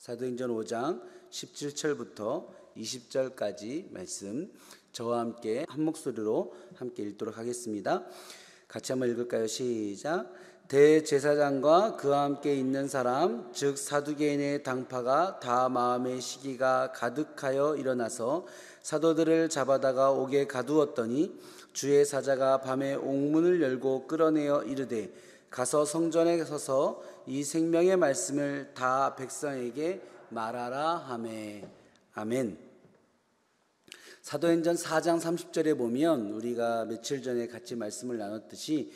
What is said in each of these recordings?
사도행전 5장 17절부터 20절까지 말씀 저와 함께 한 목소리로 함께 읽도록 하겠습니다. 같이 한번 읽을까요? 시작. 대제사장과 그와 함께 있는 사람 즉 사두개인의 당파가 다 마음의 시기가 가득하여 일어나서 사도들을 잡아다가 옥에 가두었더니 주의 사자가 밤에 옥문을 열고 끌어내어 이르되 가서 성전에 서서 이 생명의 말씀을 다 백성에게 말하라 하매. 아멘. 사도행전 4장 30절에 보면 우리가 며칠 전에 같이 말씀을 나눴듯이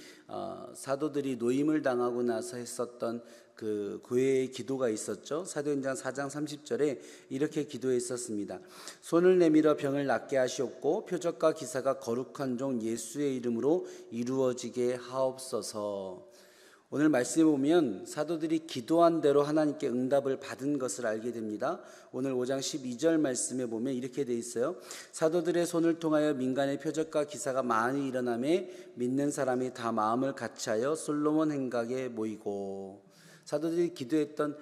사도들이 노임을 당하고 나서 했었던 그 고해의 기도가 있었죠. 사도행전 4장 30절에 이렇게 기도했었습니다. 손을 내밀어 병을 낫게 하시옵고 표적과 기사가 거룩한 종 예수의 이름으로 이루어지게 하옵소서. 오늘 말씀에 보면 사도들이 기도한 대로 하나님께 응답을 받은 것을 알게 됩니다. 오늘 5장 12절 말씀에 보면 이렇게 돼 있어요. 사도들의 손을 통하여 민간의 표적과 기사가 많이 일어나매 믿는 사람이 다 마음을 같이하여 솔로몬 행각에 모이고. 사도들이 기도했던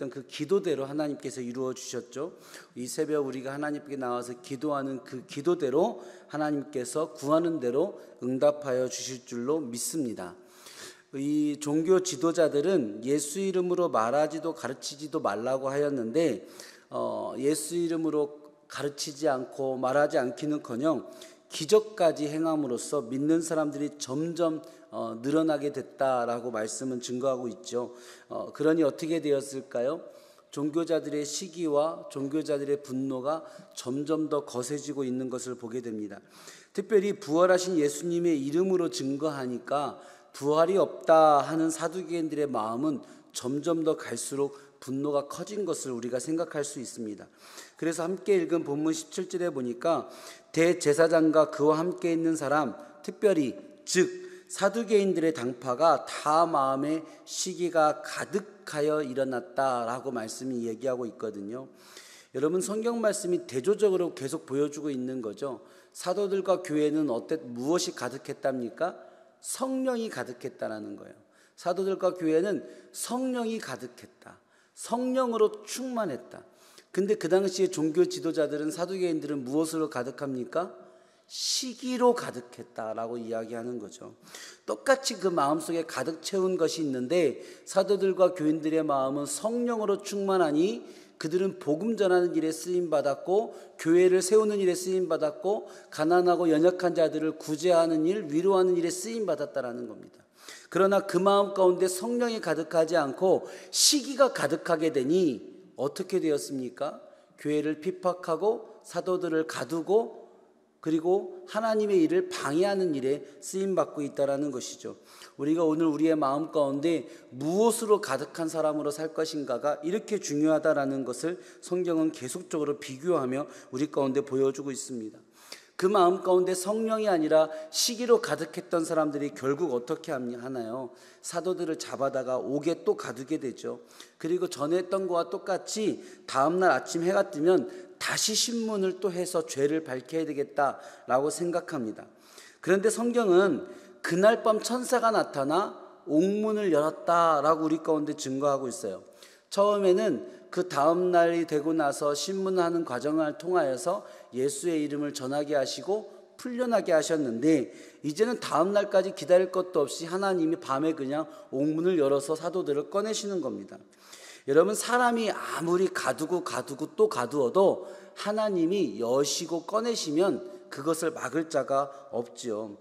그 기도대로 하나님께서 이루어 주셨죠. 이 새벽 우리가 하나님께 나와서 기도하는 그 기도대로 하나님께서 구하는 대로 응답하여 주실 줄로 믿습니다. 이 종교 지도자들은 예수 이름으로 말하지도 가르치지도 말라고 하였는데 예수 이름으로 가르치지 않고 말하지 않기는커녕 기적까지 행함으로써 믿는 사람들이 점점 늘어나게 됐다라고 말씀은 증거하고 있죠. 그러니 어떻게 되었을까요? 종교자들의 시기와 종교자들의 분노가 점점 더 거세지고 있는 것을 보게 됩니다. 특별히 부활하신 예수님의 이름으로 증거하니까 부활이 없다 하는 사두개인들의 마음은 점점 더 갈수록 분노가 커진 것을 우리가 생각할 수 있습니다. 그래서 함께 읽은 본문 17절에 보니까 대제사장과 그와 함께 있는 사람, 특별히 즉 사두개인들의 당파가 다 마음의 시기가 가득하여 일어났다라고 말씀이 얘기하고 있거든요. 여러분, 성경 말씀이 대조적으로 계속 보여주고 있는 거죠. 사도들과 교회는 무엇이 가득했답니까? 성령이 가득했다라는 거예요. 사도들과 교회는 성령이 가득했다. 성령으로 충만했다. 근데 그 당시에 종교 지도자들은, 사두개인들은 무엇으로 가득합니까? 시기로 가득했다라고 이야기하는 거죠. 똑같이 그 마음속에 가득 채운 것이 있는데 사도들과 교인들의 마음은 성령으로 충만하니 그들은 복음 전하는 일에 쓰임받았고 교회를 세우는 일에 쓰임받았고 가난하고 연약한 자들을 구제하는 일, 위로하는 일에 쓰임받았다라는 겁니다. 그러나 그 마음 가운데 성령이 가득하지 않고 시기가 가득하게 되니 어떻게 되었습니까? 교회를 핍박하고 사도들을 가두고 그리고 하나님의 일을 방해하는 일에 쓰임받고 있다는 것이죠. 우리가 오늘 우리의 마음 가운데 무엇으로 가득한 사람으로 살 것인가가 이렇게 중요하다는 것을 성경은 계속적으로 비교하며 우리 가운데 보여주고 있습니다. 그 마음 가운데 성령이 아니라 시기로 가득했던 사람들이 결국 어떻게 하나요? 사도들을 잡아다가 옥에 또 가두게 되죠. 그리고 전에 했던 것과 똑같이 다음날 아침 해가 뜨면 다시 신문을 또 해서 죄를 밝혀야 되겠다라고 생각합니다. 그런데 성경은 그날 밤 천사가 나타나 옥문을 열었다라고 우리 가운데 증거하고 있어요. 처음에는 그 다음 날이 되고 나서 신문하는 과정을 통하여서 예수의 이름을 전하게 하시고 풀려나게 하셨는데 이제는 다음 날까지 기다릴 것도 없이 하나님이 밤에 그냥 옥문을 열어서 사도들을 꺼내시는 겁니다. 여러분, 사람이 아무리 가두고 또 가두어도 하나님이 여시고 꺼내시면 그것을 막을 자가 없지요.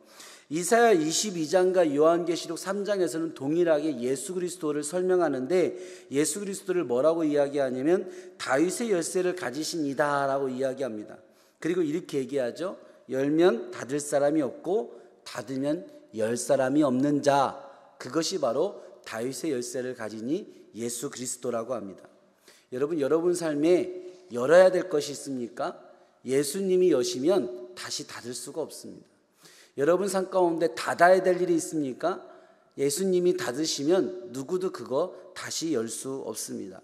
이사야 22장과 요한계시록 3장에서는 동일하게 예수 그리스도를 설명하는데 예수 그리스도를 뭐라고 이야기하냐면 다윗의 열쇠를 가지신 이다 라고 이야기합니다. 그리고 이렇게 얘기하죠. 열면 닫을 사람이 없고 닫으면 열 사람이 없는 자, 그것이 바로 다윗의 열쇠를 가지니 예수 그리스도라고 합니다. 여러분 삶에 열어야 될 것이 있습니까? 예수님이 여시면 다시 닫을 수가 없습니다. 여러분 삶 가운데 닫아야 될 일이 있습니까? 예수님이 닫으시면 누구도 그거 다시 열 수 없습니다.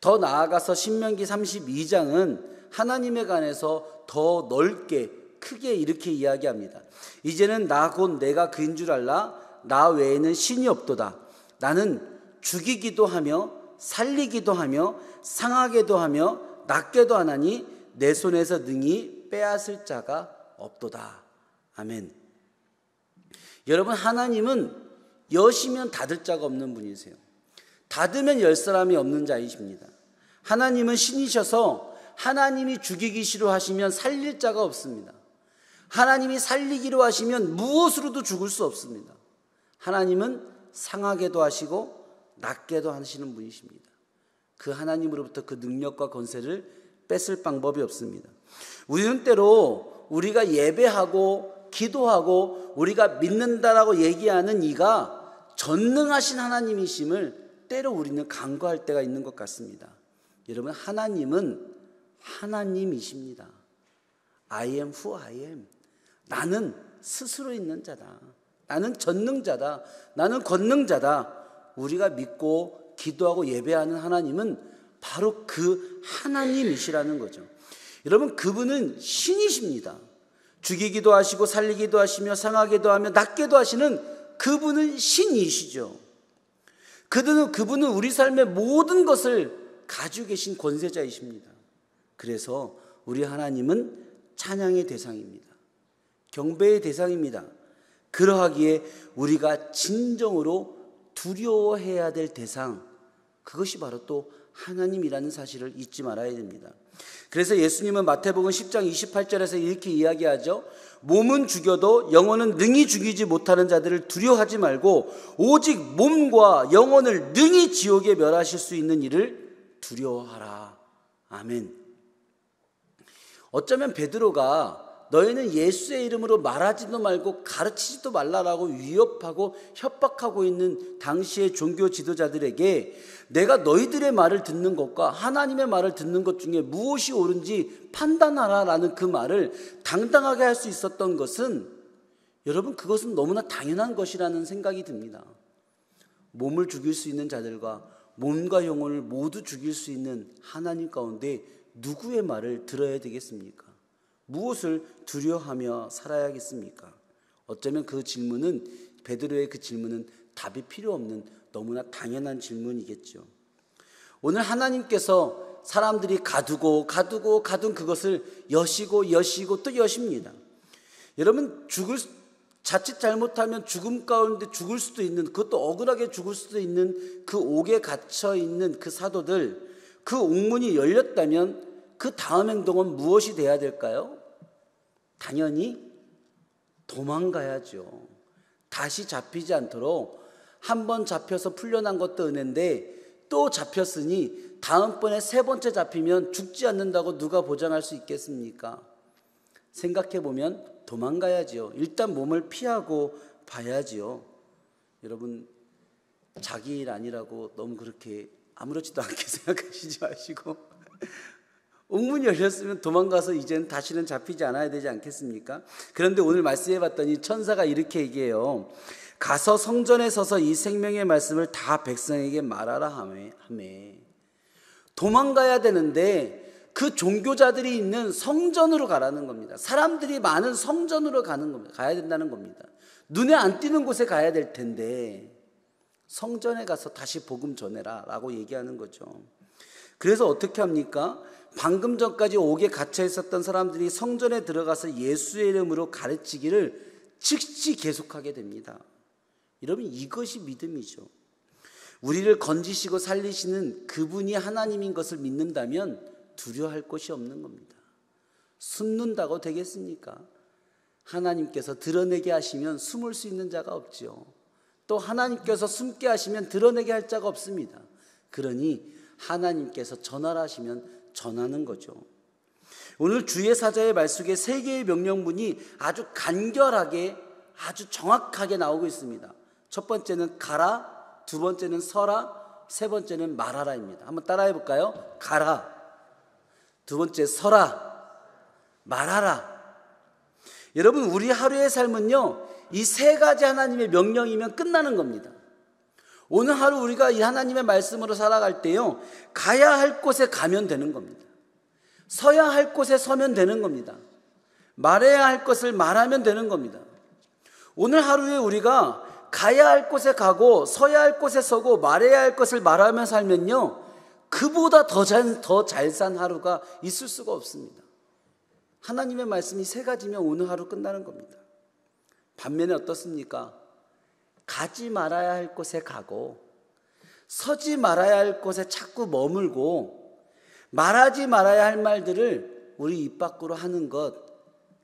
더 나아가서 신명기 32장은 하나님에 관해서 더 넓게 크게 이렇게 이야기합니다. 이제는 나 곧 내가 그인 줄 알라. 나 외에는 신이 없도다. 나는 죽이기도 하며 살리기도 하며 상하게도 하며 낫게도 하나니 내 손에서 능히 빼앗을 자가 없도다. 아멘. 여러분, 하나님은 여시면 닫을 자가 없는 분이세요. 닫으면 열 사람이 없는 자이십니다. 하나님은 신이셔서 하나님이 죽이기 싫어하시면 살릴 자가 없습니다. 하나님이 살리기로 하시면 무엇으로도 죽을 수 없습니다. 하나님은 상하게도 하시고 낫게도 하시는 분이십니다. 그 하나님으로부터 그 능력과 권세를 뺏을 방법이 없습니다. 우리는 때로 우리가 예배하고 기도하고 우리가 믿는다라고 얘기하는 이가 전능하신 하나님이심을 때로 우리는 간과할 때가 있는 것 같습니다. 여러분, 하나님은 하나님이십니다. I am who I am. 나는 스스로 있는 자다. 나는 전능자다. 나는 권능자다. 우리가 믿고 기도하고 예배하는 하나님은 바로 그 하나님이시라는 거죠. 여러분, 그분은 신이십니다. 죽이기도 하시고 살리기도 하시며 상하게도 하며 낫게도 하시는 그분은 신이시죠. 그분은 우리 삶의 모든 것을 가지고 계신 권세자이십니다. 그래서 우리 하나님은 찬양의 대상입니다. 경배의 대상입니다. 그러하기에 우리가 진정으로 두려워해야 될 대상, 그것이 바로 또 하나님이라는 사실을 잊지 말아야 됩니다. 그래서 예수님은 마태복음 10장 28절에서 이렇게 이야기하죠. 몸은 죽여도 영혼은 능히 죽이지 못하는 자들을 두려워하지 말고 오직 몸과 영혼을 능히 지옥에 멸하실 수 있는 이를 두려워하라. 아멘. 어쩌면 베드로가 너희는 예수의 이름으로 말하지도 말고 가르치지도 말라라고 위협하고 협박하고 있는 당시의 종교 지도자들에게 내가 너희들의 말을 듣는 것과 하나님의 말을 듣는 것 중에 무엇이 옳은지 판단하라라는 그 말을 당당하게 할 수 있었던 것은, 여러분, 그것은 너무나 당연한 것이라는 생각이 듭니다. 몸을 죽일 수 있는 자들과 몸과 영혼을 모두 죽일 수 있는 하나님 가운데 누구의 말을 들어야 되겠습니까? 무엇을 두려워하며 살아야겠습니까? 어쩌면 그 질문은, 베드로의 그 질문은 답이 필요 없는 너무나 당연한 질문이겠죠. 오늘 하나님께서 사람들이 가두고 가둔 그것을 여시고 또 여십니다. 여러분, 자칫 잘못하면 죽음 가운데 죽을 수도 있는, 그것도 억울하게 죽을 수도 있는 그 옥에 갇혀 있는 그 사도들, 그 옥문이 열렸다면 그 다음 행동은 무엇이 돼야 될까요? 당연히 도망가야죠. 다시 잡히지 않도록, 한번 잡혀서 풀려난 것도 은혜인데 또 잡혔으니 다음번에 세 번째 잡히면 죽지 않는다고 누가 보장할 수 있겠습니까? 생각해보면 도망가야지요. 일단 몸을 피하고 봐야지요. 여러분, 자기 일 아니라고 너무 그렇게 아무렇지도 않게 생각하시지 마시고 옥문이 열렸으면 도망가서 이제는 다시는 잡히지 않아야 되지 않겠습니까? 그런데 오늘 말씀해봤더니 천사가 이렇게 얘기해요. 가서 성전에 서서 이 생명의 말씀을 다 백성에게 말하라 하매. 도망가야 되는데 그 종교자들이 있는 성전으로 가라는 겁니다. 사람들이 많은 성전으로 가는 겁니다. 가야 된다는 겁니다. 눈에 안 띄는 곳에 가야 될 텐데 성전에 가서 다시 복음 전해라 라고 얘기하는 거죠. 그래서 어떻게 합니까? 방금 전까지 옥에 갇혀 있었던 사람들이 성전에 들어가서 예수의 이름으로 가르치기를 즉시 계속하게 됩니다. 여러분, 이것이 믿음이죠. 우리를 건지시고 살리시는 그분이 하나님인 것을 믿는다면 두려워할 것이 없는 겁니다. 숨는다고 되겠습니까? 하나님께서 드러내게 하시면 숨을 수 있는 자가 없죠. 또 하나님께서 숨게 하시면 드러내게 할 자가 없습니다. 그러니 하나님께서 전하라 하시면 전하는 거죠. 오늘 주의 사자의 말 속에 세 개의 명령문이 아주 간결하게, 아주 정확하게 나오고 있습니다. 첫 번째는 가라, 두 번째는 서라, 세 번째는 말하라입니다. 한번 따라해 볼까요? 가라, 두 번째 서라, 말하라. 여러분, 우리 하루의 삶은요, 이 세 가지 하나님의 명령이면 끝나는 겁니다. 오늘 하루 우리가 이 하나님의 말씀으로 살아갈 때요, 가야 할 곳에 가면 되는 겁니다. 서야 할 곳에 서면 되는 겁니다. 말해야 할 것을 말하면 되는 겁니다. 오늘 하루에 우리가 가야 할 곳에 가고 서야 할 곳에 서고 말해야 할 것을 말하며 살면요, 그보다 더 잘 산 하루가 있을 수가 없습니다. 하나님의 말씀이 3가지면 오늘 하루 끝나는 겁니다. 반면에 어떻습니까? 가지 말아야 할 곳에 가고 서지 말아야 할 곳에 자꾸 머물고 말하지 말아야 할 말들을 우리 입 밖으로 하는 것,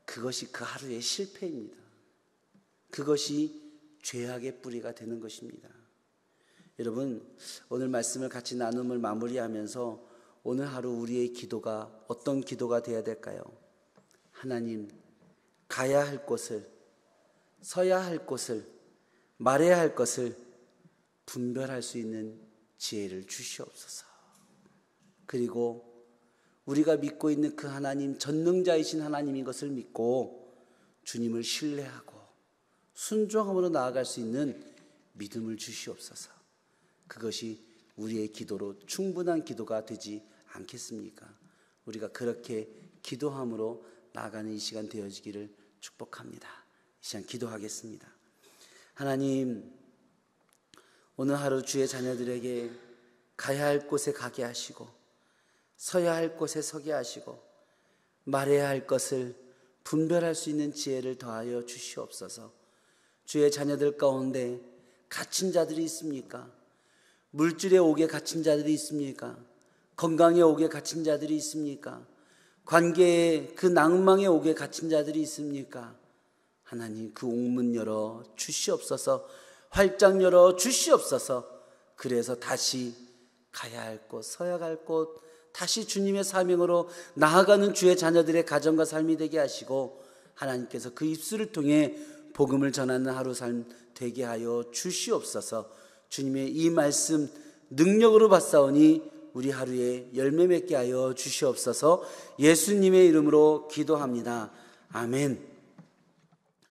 그것이 그 하루의 실패입니다. 그것이 죄악의 뿌리가 되는 것입니다. 여러분, 오늘 말씀을 같이 나눔을 마무리하면서 오늘 하루 우리의 기도가 어떤 기도가 되어야 될까요? 하나님, 가야 할 곳을, 서야 할 곳을, 말해야 할 것을 분별할 수 있는 지혜를 주시옵소서. 그리고 우리가 믿고 있는 그 하나님, 전능자이신 하나님인 것을 믿고 주님을 신뢰하고 순종함으로 나아갈 수 있는 믿음을 주시옵소서. 그것이 우리의 기도로 충분한 기도가 되지 않겠습니까? 우리가 그렇게 기도함으로 나아가는 이 시간 되어지기를 축복합니다. 이 시간 기도하겠습니다. 하나님, 오늘 하루 주의 자녀들에게 가야 할 곳에 가게 하시고 서야 할 곳에 서게 하시고 말해야 할 것을 분별할 수 있는 지혜를 더하여 주시옵소서. 주의 자녀들 가운데 갇힌 자들이 있습니까? 물질의 옥에 갇힌 자들이 있습니까? 건강의 옥에 갇힌 자들이 있습니까? 관계의 그 낭망의 옥에 갇힌 자들이 있습니까? 하나님, 그 옥문 열어 주시옵소서. 활짝 열어 주시옵소서. 그래서 다시 가야 할 곳, 서야 할 곳, 다시 주님의 사명으로 나아가는 주의 자녀들의 가정과 삶이 되게 하시고 하나님께서 그 입술을 통해 복음을 전하는 하루 삶 되게 하여 주시옵소서. 주님의 이 말씀 능력으로 받사오니 우리 하루에 열매 맺게 하여 주시옵소서. 예수님의 이름으로 기도합니다. 아멘.